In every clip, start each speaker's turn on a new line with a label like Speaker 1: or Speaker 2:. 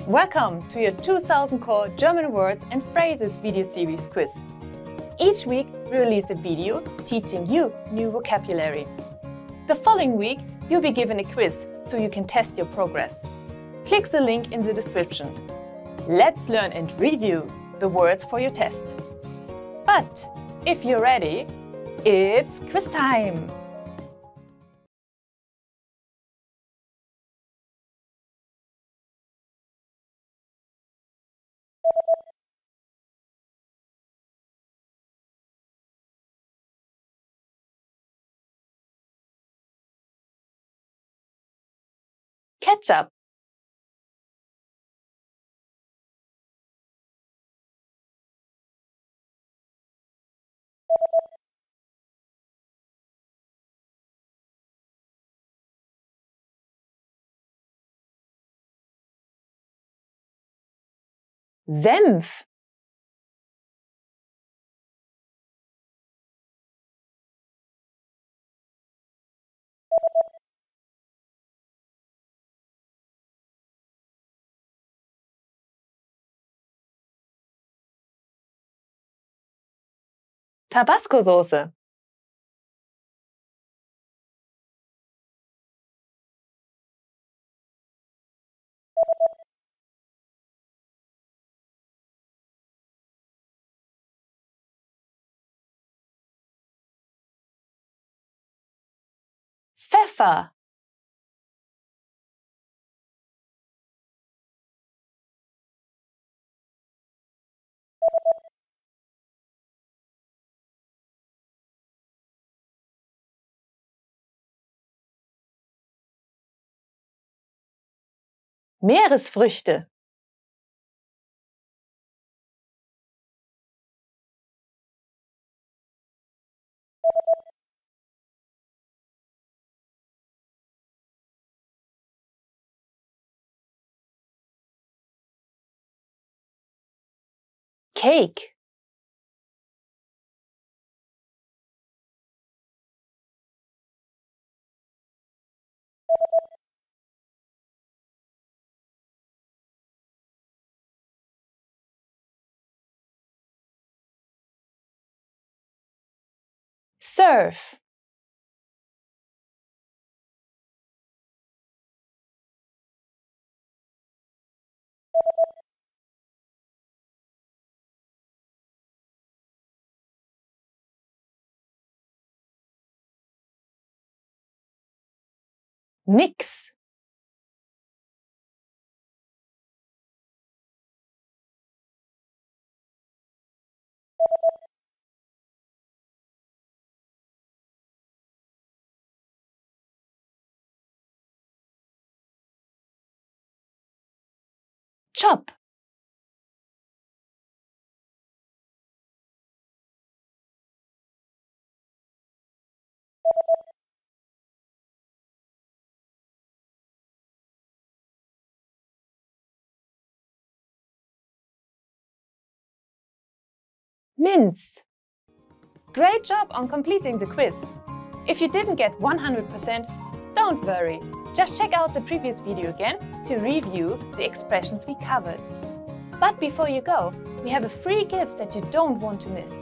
Speaker 1: Welcome to your 2000 Core German Words and Phrases video series quiz. Each week we release a video teaching you new vocabulary. The following week you'll be given a quiz so you can test your progress. Click the link in the description. Let's learn and review the words for your test. But if you're ready, it's quiz time! Ketchup. Senf. Tabasco-Soße. Pfeffer. Meeresfrüchte. Cake. Surf. Mix. Chop. Mince. Great job on completing the quiz! If you didn't get 100%, don't worry. Just check out the previous video again to review the expressions we covered. But before you go, we have a free gift that you don't want to miss.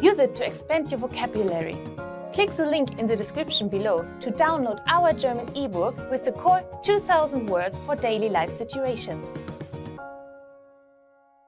Speaker 1: Use it to expand your vocabulary. Click the link in the description below to download our German ebook with the core 2000 words for daily life situations.